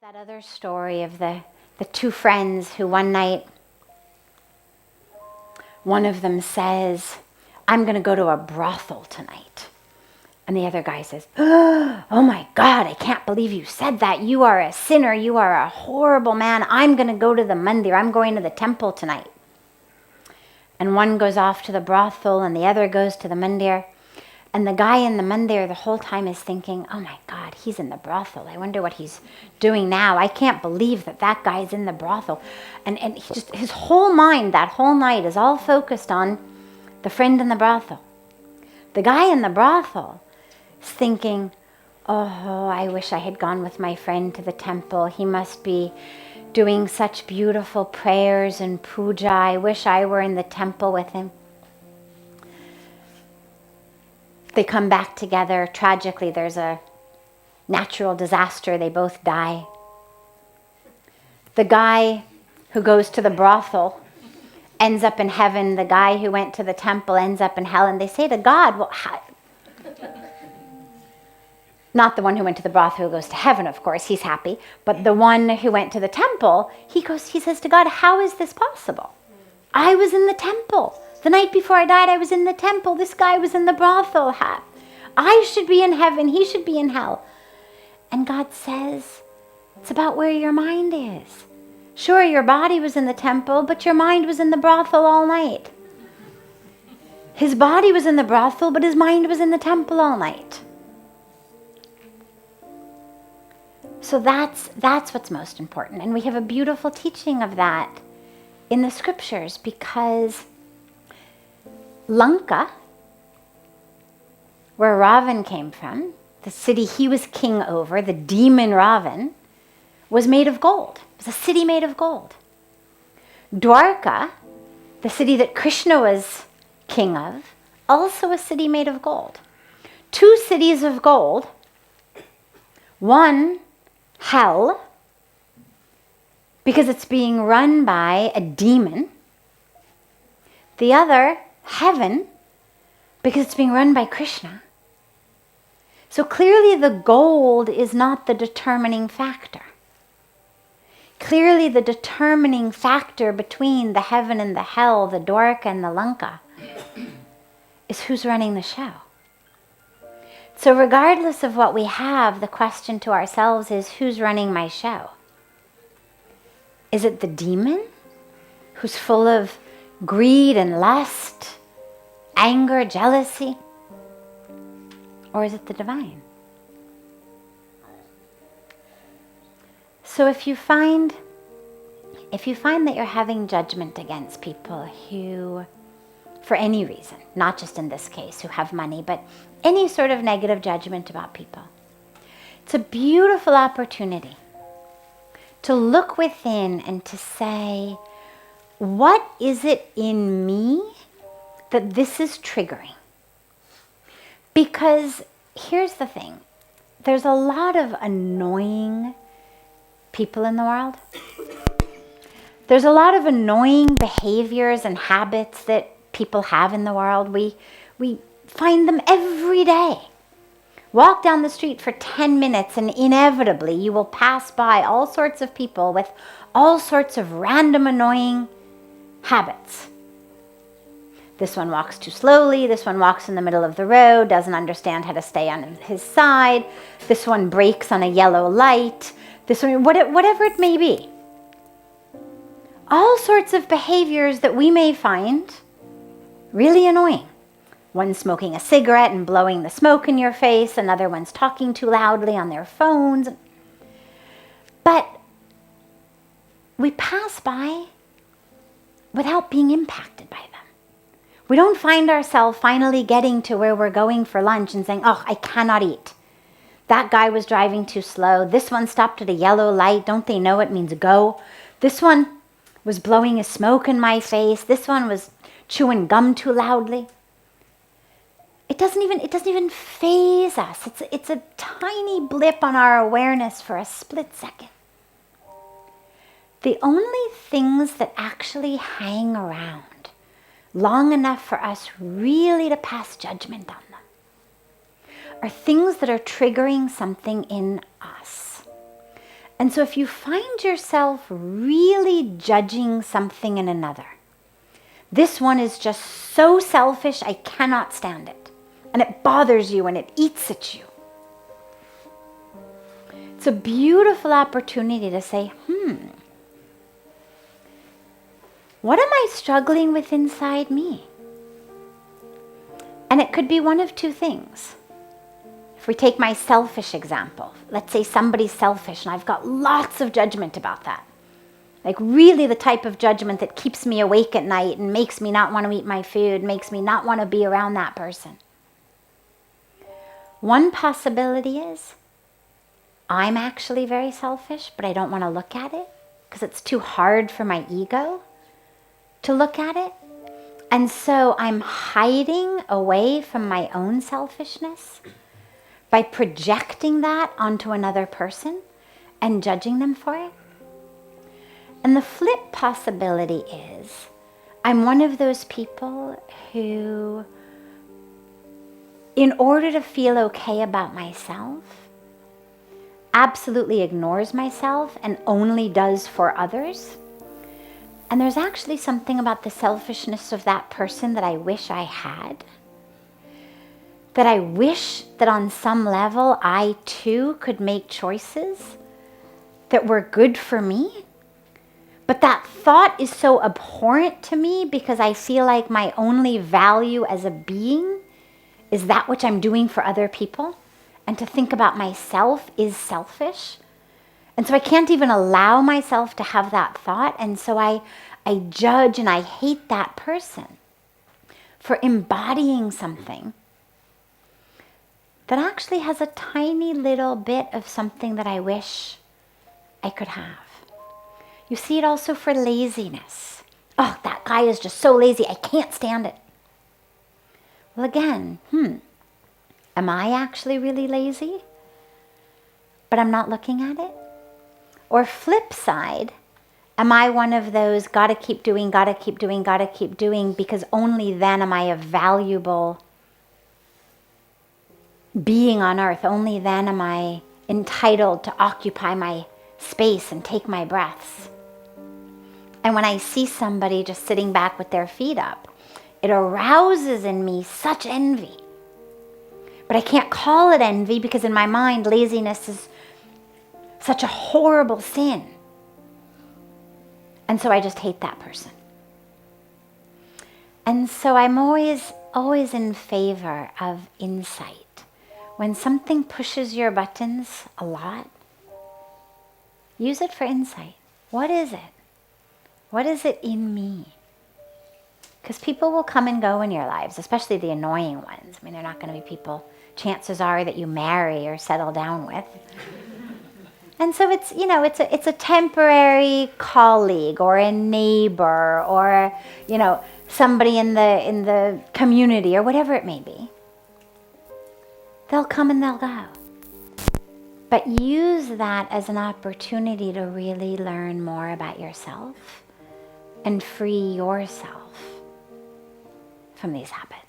That other story of the two friends who one night, one of them says, I'm going to go to a brothel tonight. And the other guy says, oh my God, I can't believe you said that. You are a sinner. You are a horrible man. I'm going to go to the mandir. I'm going to the temple tonight. And one goes off to the brothel and the other goes to the mandir. And the guy in the mandir the whole time is thinking, oh my God, he's in the brothel. I wonder what he's doing now. I can't believe that guy's in the brothel. And he just, his whole mind that whole night is all focused on the friend in the brothel. The guy in the brothel is thinking, oh, I wish I had gone with my friend to the temple. He must be doing such beautiful prayers and puja. I wish I were in the temple with him. They come back together. Tragically, there's a natural disaster. They both die. The guy who goes to the brothel ends up in heaven. The guy who went to the temple ends up in hell. And they say to God, well, how? Not the one who went to the brothel who goes to heaven, of course. He's happy. But the one who went to the temple, he says to God, how is this possible? I was in the temple. The night before I died, I was in the temple. This guy was in the brothel. I should be in heaven. He should be in hell. And God says, it's about where your mind is. Sure, your body was in the temple, but your mind was in the brothel all night. His body was in the brothel, but his mind was in the temple all night. So that's what's most important. And we have a beautiful teaching of that in the scriptures, because Lanka, where Ravan came from, the city he was king over, the demon Ravan, was made of gold. It was a city made of gold. Dwarka, the city that Krishna was king of, also a city made of gold. Two cities of gold. One, hell, because it's being run by a demon. The other, heaven, because it's being run by Krishna. So clearly the gold is not the determining factor. Clearly the determining factor between the heaven and the hell, the Dwarka and the Lanka, is who's running the show. So regardless of what we have, the question to ourselves is, who's running my show? Is it the demon who's full of greed and lust, anger, jealousy? Or is it the divine? So if you find that you're having judgment against people who, for any reason, not just in this case, who have money, but any sort of negative judgment about people, it's a beautiful opportunity to look within and to say, what is it in me that this is triggering? Because here's the thing, there's a lot of annoying people in the world. There's a lot of annoying behaviors and habits that people have in the world. We find them every day. Walk down the street for 10 minutes and inevitably you will pass by all sorts of people with all sorts of random annoying habits. This one walks too slowly. This one walks in the middle of the road, doesn't understand how to stay on his side. This one brakes on a yellow light. This one, whatever it may be. All sorts of behaviors that we may find really annoying. One smoking a cigarette and blowing the smoke in your face. Another one's talking too loudly on their phones. But we pass by without being impacted by them. We don't find ourselves finally getting to where we're going for lunch and saying, oh, I cannot eat. That guy was driving too slow. This one stopped at a yellow light. Don't they know it means go? This one was blowing a smoke in my face. This one was chewing gum too loudly. It doesn't even faze us. It's a tiny blip on our awareness for a split second. The only things that actually hang around long enough for us really to pass judgment on them are things that are triggering something in us. And so if you find yourself really judging something in another, this one is just so selfish, I cannot stand it. And it bothers you and it eats at you. It's a beautiful opportunity to say, what am I struggling with inside me? And it could be one of two things. If we take my selfish example, let's say somebody's selfish and I've got lots of judgment about that. Like really the type of judgment that keeps me awake at night and makes me not want to eat my food, makes me not want to be around that person. One possibility is I'm actually very selfish, but I don't want to look at it because it's too hard for my ego to look at it. And so I'm hiding away from my own selfishness by projecting that onto another person and judging them for it. And the flip possibility is I'm one of those people who, in order to feel okay about myself, absolutely ignores myself and only does for others. And there's actually something about the selfishness of that person that I wish I had. That I wish that on some level I too could make choices that were good for me. But that thought is so abhorrent to me because I feel like my only value as a being is that which I'm doing for other people. And to think about myself is selfish. And so I can't even allow myself to have that thought. And so I judge and I hate that person for embodying something that actually has a tiny little bit of something that I wish I could have. You see it also for laziness. Oh, that guy is just so lazy, I can't stand it. Well, again, am I actually really lazy? But I'm not looking at it? Or flip side, am I one of those gotta keep doing because only then am I a valuable being on earth. Only then am I entitled to occupy my space and take my breaths. And when I see somebody just sitting back with their feet up, it arouses in me such envy. But I can't call it envy because in my mind, laziness is such a horrible sin. And so I just hate that person. And so I'm always in favor of insight. When something pushes your buttons a lot, use it for insight. What is it? What is it in me? Because people will come and go in your lives, especially the annoying ones. I mean, they're not going to be people, chances are, that you marry or settle down with. And so it's, it's a temporary colleague or a neighbor or, somebody in the community or whatever it may be. They'll come and they'll go. But use that as an opportunity to really learn more about yourself and free yourself from these habits.